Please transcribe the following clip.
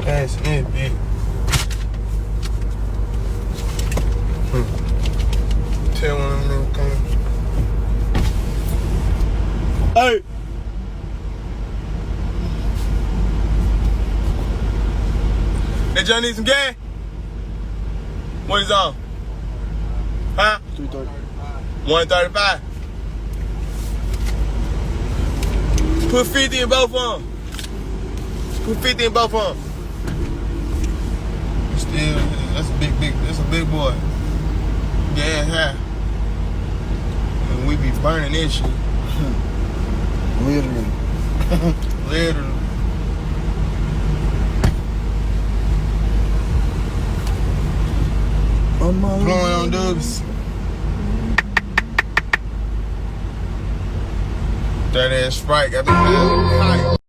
Gas in, bitch. Tell one of them come. Hey! That y'all need some gas? What is on? Huh? 330. 135. Put 50 in both of them. Put 50 in both of them. Still, that's a big boy. Gas high. And we be burning this shit. Literally. Literally. Blowing on dubs. That ass Sprite got the